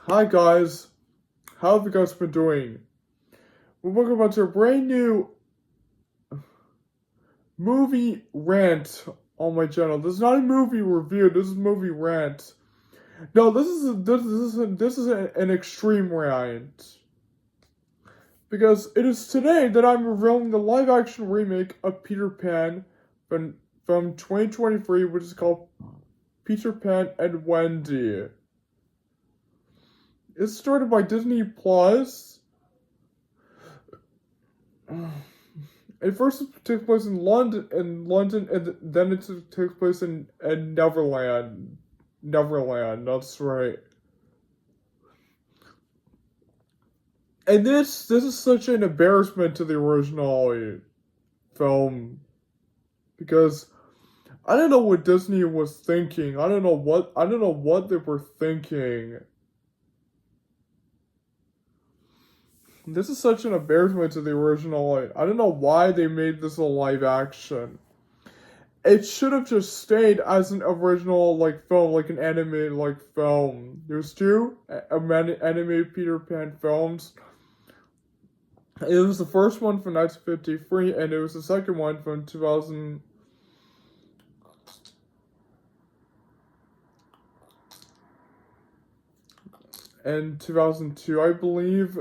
Hi guys, how have you guys been doing? Welcome back to a brand new movie rant on my channel. This is not a movie review. This is movie rant. No, this is an extreme rant because it is today that I'm revealing the live-action remake of Peter Pan from 2023, which is called Peter Pan and Wendy. It's started by Disney Plus. It first takes place in London, and then it takes place in Neverland. Neverland, that's right. And this is such an embarrassment to the original film because I don't know what Disney was thinking. I don't know what they were thinking. This is such an embarrassment to the original. I don't know why they made this a live action. It should have just stayed as an original film, like an anime film. There's two animated Peter Pan films. It was the first one from 1953, and it was the second one from 2000. And 2002, I believe.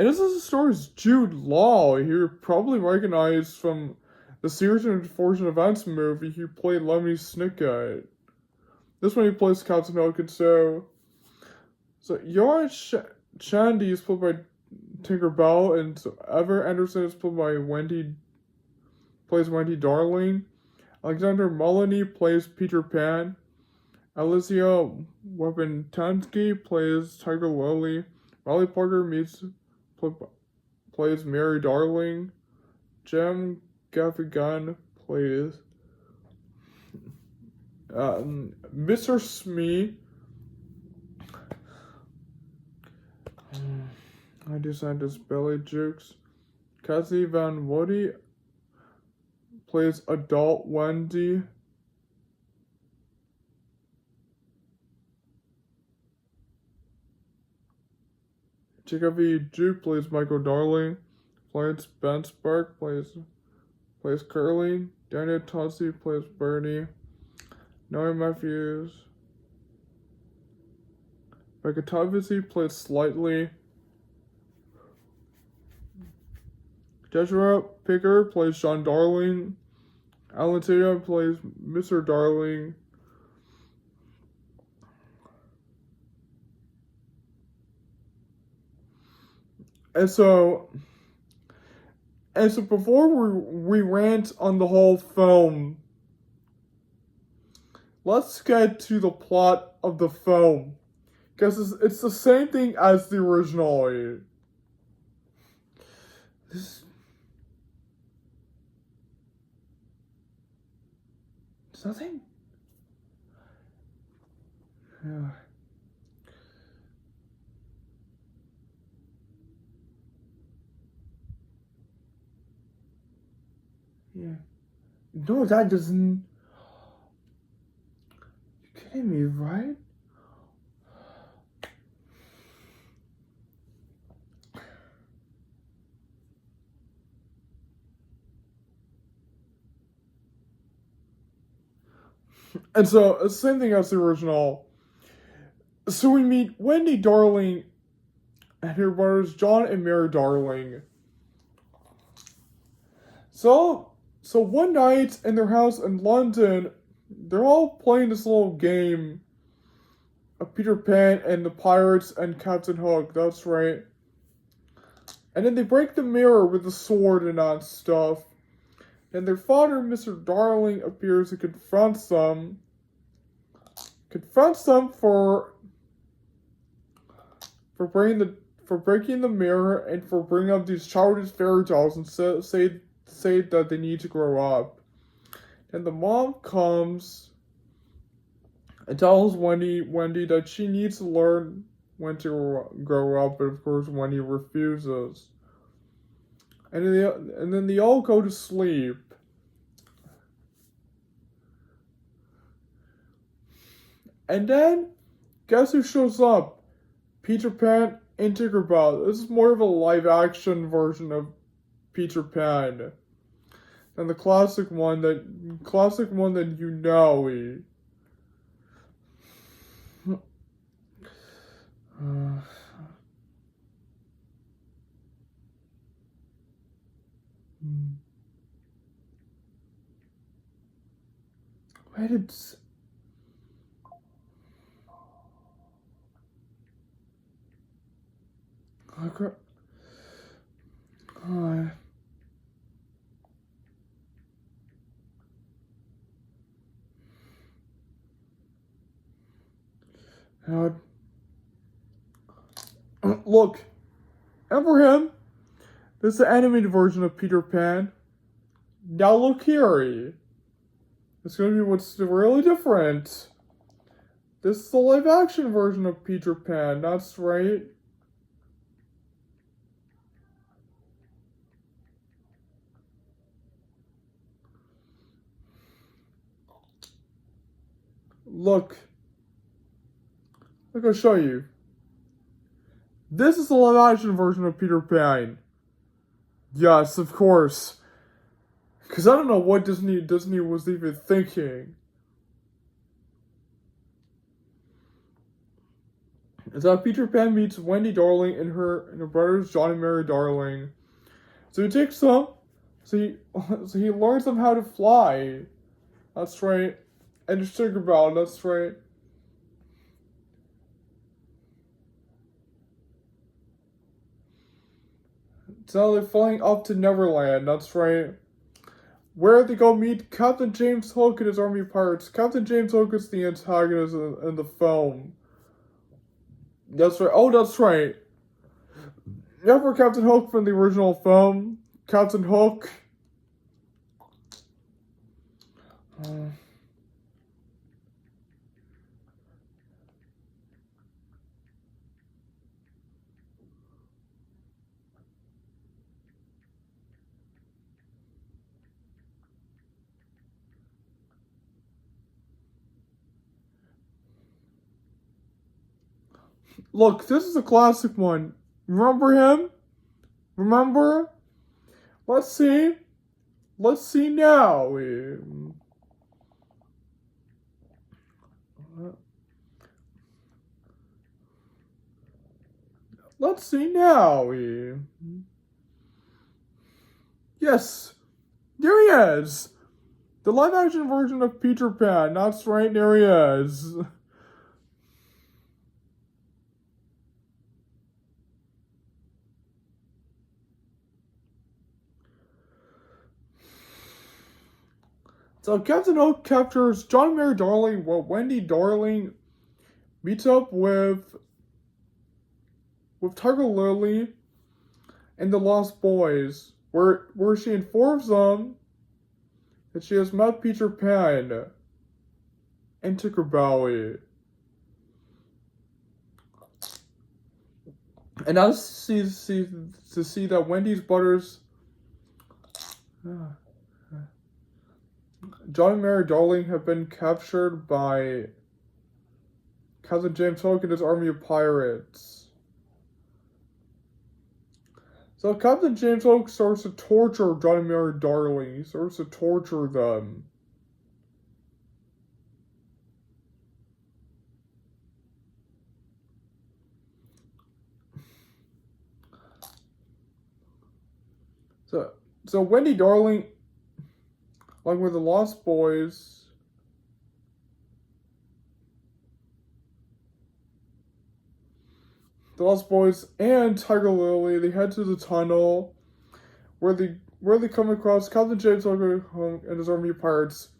And this is the story's Jude Law. You're probably recognized from the Series of Unfortunate Events movie. He played Lemmy Snicket. This one he plays Captain Hook, and so Yara Shandy is played by Tinker Bell, and so Ever Anderson is played by Wendy Darling. Alexander Mullany plays Peter Pan. Alicia Webentansky plays Tiger Lily. Riley Parker plays Mary Darling. Jem Gaffigan plays Mr. Smee. I designed this Belly Jukes. Cassie Van Woody plays adult Wendy. Jacob E. Duke plays Michael Darling. Florence Bensberg plays Curly. Daniel Tossi plays Bernie. Noah Matthews. Becca Tavisi plays Slightly. Joshua Picker plays Sean Darling. Alan Tatum plays Mr. Darling. And so before we rant on the whole film, let's get to the plot of the film. Because it's the same thing as the original. There's nothing. Yeah. Yeah. No, that doesn't. You're kidding me, right? And so, same thing as the original. So we meet Wendy Darling and her brothers John and Mary Darling. So one night in their house in London, they're all playing this little game of Peter Pan and the Pirates and Captain Hook, that's right. And then they break the mirror with the sword and that stuff. And their father, Mr. Darling, appears and confronts them for breaking the mirror and for bringing up these childish fairy tales and say that they need to grow up. And the mom comes and tells Wendy that she needs to learn when to grow up, but of course Wendy refuses. and then they all go to sleep. And then, guess who shows up? Peter Pan and Tinkerbell. This is more of a live-action version of Peter Pan than the classic one that you know. Wait, it's. Look, and for him, this is the animated version of Peter Pan. Now look here. It's gonna be what's really different. This is the live action version of Peter Pan, that's right. Look, I'll show you. This is the live action version of Peter Pan. Yes, of course. Because I don't know what Disney was even thinking. It's how Peter Pan meets Wendy Darling and her brothers John and Mary Darling. So he takes them, so he learns them how to fly. That's right. And just think about it, that's right. So they're flying up to Neverland, that's right. Where they go meet Captain James Hook and his army of pirates. Captain James Hook is the antagonist in the film. That's right. Oh, that's right. Remember Captain Hook from the original film? Captain Hook. Look, this is a classic one. Remember him? Remember? Let's see. Let's see now. Let's see now. Yes. There he is. The live action version of Peter Pan. That's right, there he is. So Captain Hook captures John and Mary Darling while Wendy Darling meets up with Tiger Lily and the Lost Boys, where she informs them that she has met Peter Pan and Tinkerbell. And now to see that Wendy's brothers, John and Mary Darling, have been captured by Captain James Hook and his army of pirates. So Captain James Hook starts to torture John and Mary Darling. He starts to torture them. So Wendy Darling, along with the Lost Boys, and Tiger Lily, they head to the tunnel where they come across Captain James Hook and his army of pirates.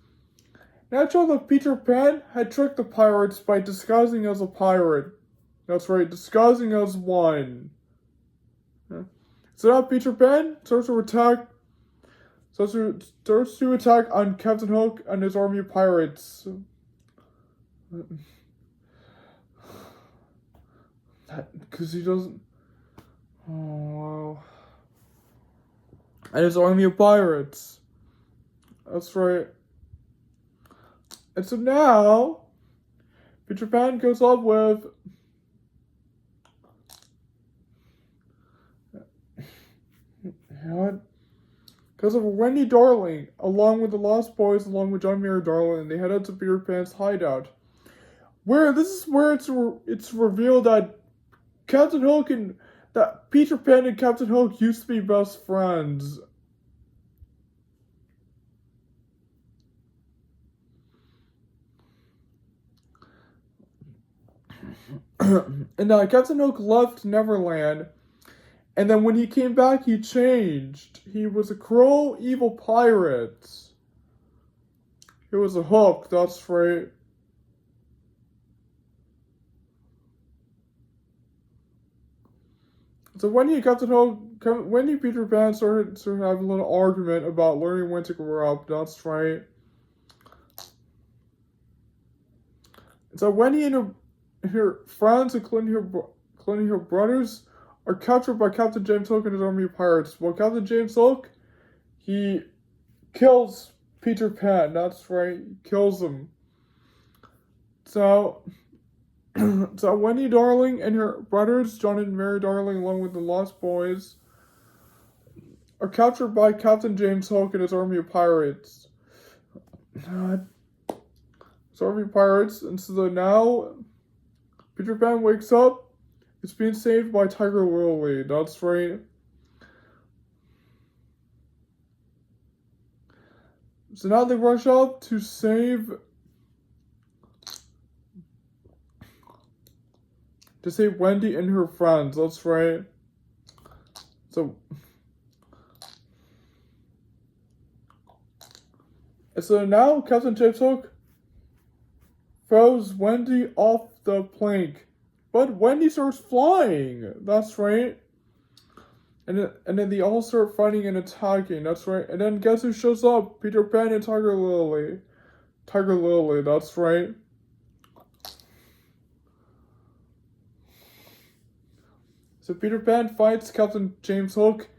Now it showed that Peter Pan had tricked the pirates by disguising as a pirate. That's right, disguising as one. So now Peter Pan starts to attack on Captain Hook and his army of pirates. Because he doesn't. Oh. and his army of pirates. That's right. And so now, Peter Pan goes up with what? Because of Wendy Darling, along with the Lost Boys, along with John Mayer Darling, and they head out to Peter Pan's hideout. Where this is where it's revealed that Captain Hook and that Peter Pan and Captain Hook used to be best friends. And Captain Hook left Neverland, and then when he came back, he changed. He was a crow evil pirate. He was a Hook, that's right. So Wendy and Captain Hook, Wendy and Peter Pan started having a little argument about learning when to grow up, that's right. So Wendy and her friends, including her brothers, are captured by Captain James Hook and his army of pirates. Well, Captain James Hook, he kills Peter Pan. That's right, he kills him. So Wendy Darling and her brothers, John and Mary Darling, along with the Lost Boys, are captured by Captain James Hook and his army of pirates. And so now Peter Pan wakes up. It's being saved by Tiger Lily. That's right. So now they rush up to save Wendy and her friends. That's right. So now Captain James Hook throws Wendy off the plank. But Wendy starts flying. That's right. And then they all start fighting and attacking. That's right. And then guess who shows up? Peter Pan and Tiger Lily. Tiger Lily, that's right. So Peter Pan fights Captain James Hook.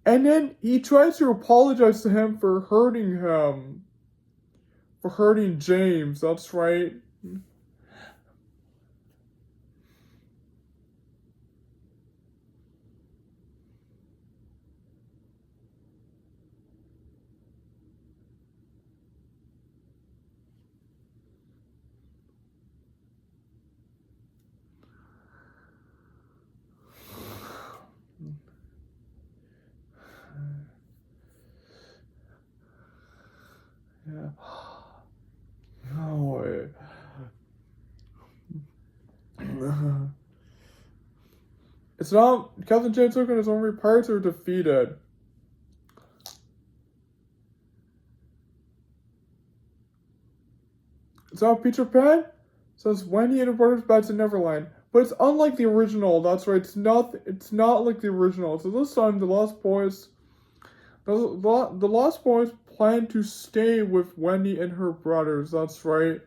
And then he tries to apologize to him for hurting him. For hurting James, that's right. Yeah. No way. It's not Captain James Hook and his army of pirates are defeated. It's not Peter Pan says Wendy and her brothers back to Neverland. But it's unlike the original, that's right. It's not like the original. So this time the Lost Boys plan to stay with Wendy and her brothers, that's right.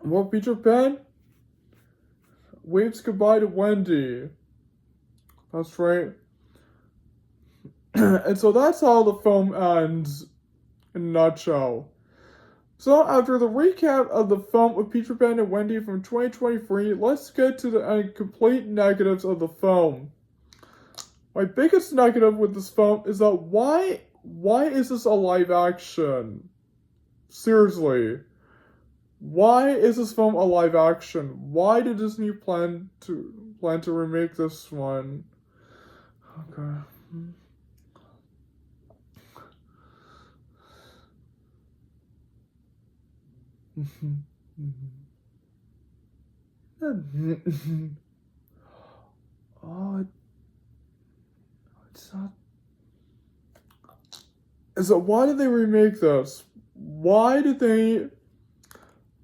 Well, Peter Pan waves goodbye to Wendy. That's right. And so that's how the film ends in a nutshell. So after the recap of the film of Peter Pan and Wendy from 2023, let's get to the complete negatives of the film. My biggest negative with this film is that why is this a live action? Seriously. Why is this film a live action? Why did Disney plan to remake this one? Okay. Oh, it's not. So why did they remake this? Why did they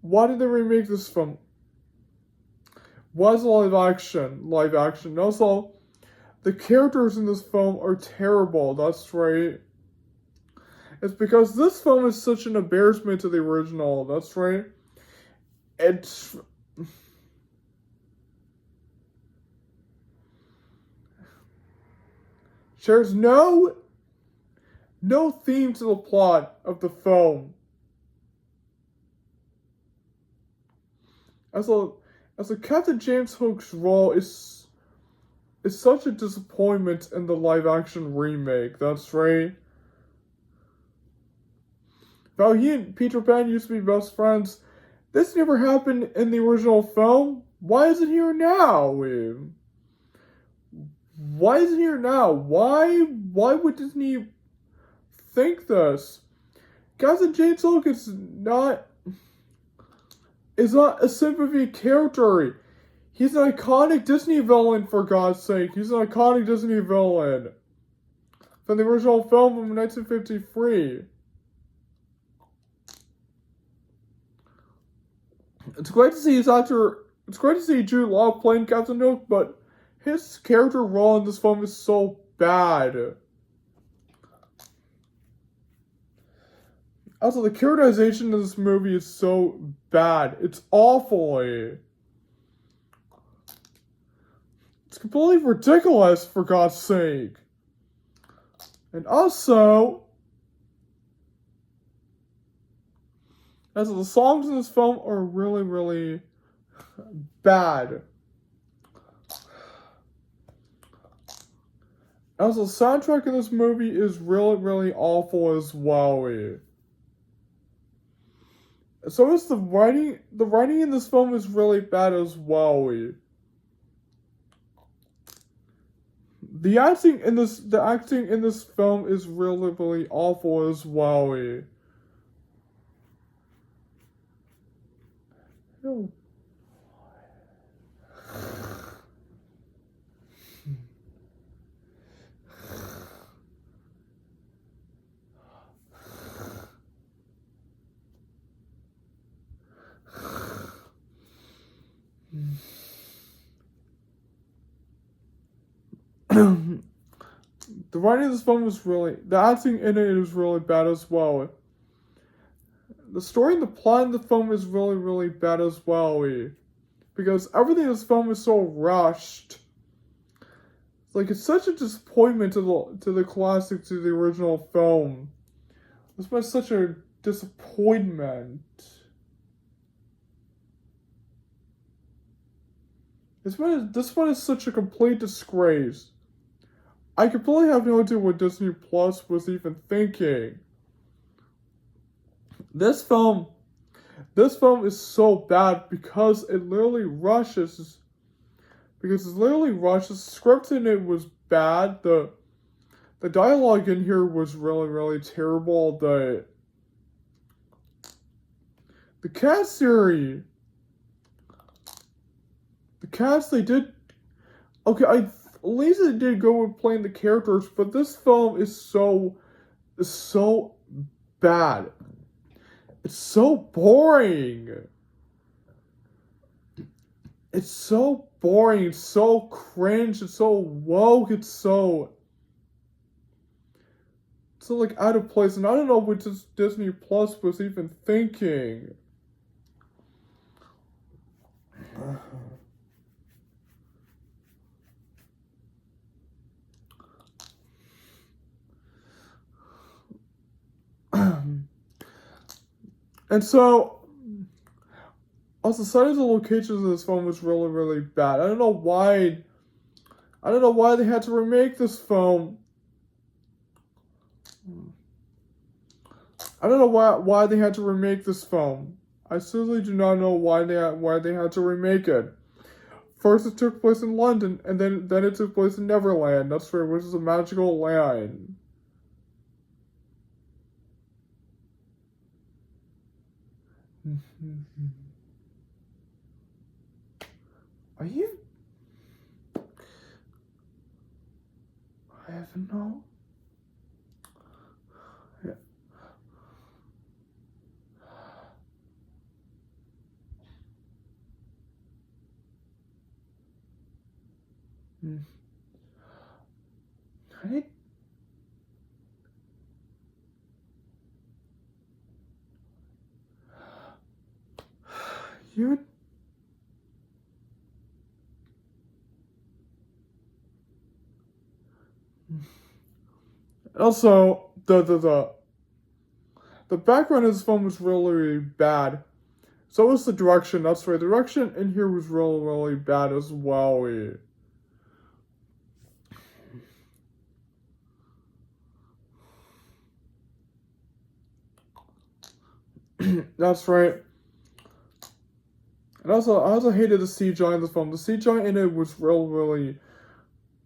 remake this film? Why is it live action? Live action. Also, the characters in this film are terrible. That's right. It's because this film is such an embarrassment to the original. That's right. It's shares no theme to the plot of the film. As a Captain James Hook's role is such a disappointment in the live action remake. That's right. Now he and Peter Pan used to be best friends. This never happened in the original film. Why is it here now? Why is it here now? Why would Disney think this? Captain James Hook is not a sympathy character. He's an iconic Disney villain, for God's sake. He's an iconic Disney villain from the original film from 1953. It's great to see Jude Law playing Captain Hook, but his character role in this film is so bad. Also, the characterization of this movie is so bad. It's awful. It's completely ridiculous, for God's sake. And also, the songs in this film are really, really bad. Also, the soundtrack in this movie is really, really awful as well. So is the writing. The writing in this film is really bad as well. The acting in this film is really, really awful as well. No. The writing of this film the acting in it is really bad as well. The story and the plot in the film is really, really bad as well. Because everything in this film is so rushed. It's such a disappointment to the classic, to the original film. This was such a disappointment. This one is such a complete disgrace. I completely have no idea what Disney Plus was even thinking. This film is so bad because it literally rushes. The script in it was bad. The dialogue in here was really, really terrible. The cast series. The cast, they did. Okay, at least they did go with playing the characters, but this film is so bad. It's so boring. It's so boring. It's so cringe. It's so woke. It's so out of place. And I don't know what Disney Plus was even thinking. And so, also, some of the locations of this film was really, really bad. I don't know why they had to remake this film. I don't know why they had to remake this film. I seriously do not know why they had to remake it. First, it took place in London, and then it took place in Neverland. That's right, which is a magical land. Are you? I have no. Yeah. Right? You. Also, the background of this film was really, really bad. So was the direction. That's right. The direction in here was really, really bad as well. That's right. And also, I also hated the CGI in this film. The CGI in it was really, really,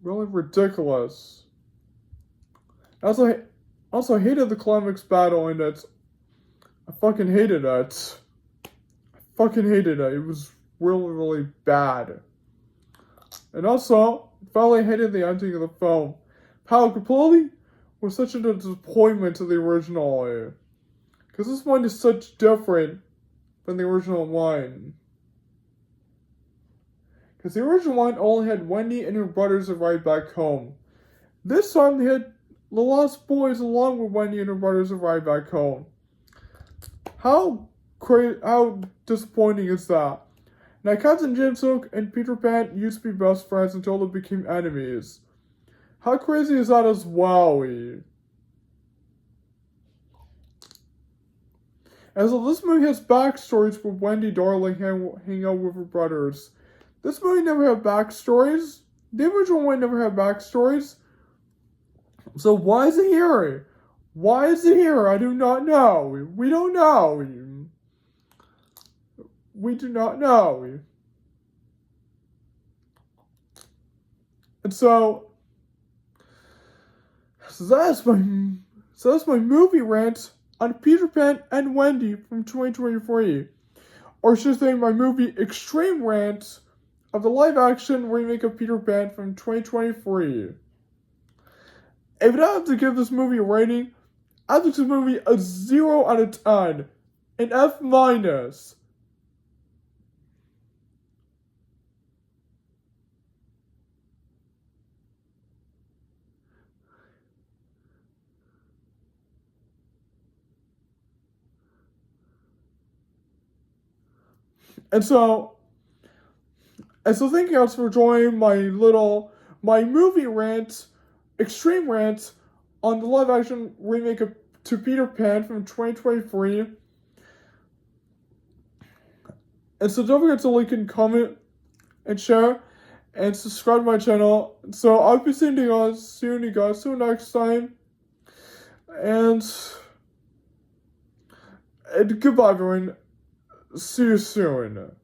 really ridiculous. I also hated the climax battle in it. I fucking hated it. I fucking hated it. It was really, really bad. And also, I finally hated the ending of the film. How completely was such a disappointment to the original. Because this one is such different than the original one. Because the original one only had Wendy and her brothers arrive back home. This time they had the Lost Boys along with Wendy and her brothers arrive back home. How disappointing is that? Now, Captain Jimsook and Peter Pan used to be best friends until they became enemies. How crazy is that as well? And so this movie has backstories with Wendy Darling hanging out with her brothers. This movie never had backstories. The original one never had backstories. So why is it here? Why is it here? I do not know. We don't know. We do not know. And so that's my movie rant on Peter Pan and Wendy from 2023. Or should I say my movie extreme rant of the live action remake of Peter Pan from 2023. If I have to give this movie a rating, I'd give this movie a 0 out of 10. An F minus. And so thank you guys for joining my movie rant, extreme rant on the live action remake of To Peter Pan from 2023. And so don't forget to like and comment and share and subscribe to my channel. So I'll be seeing you guys soon next time. And goodbye everyone. See you soon.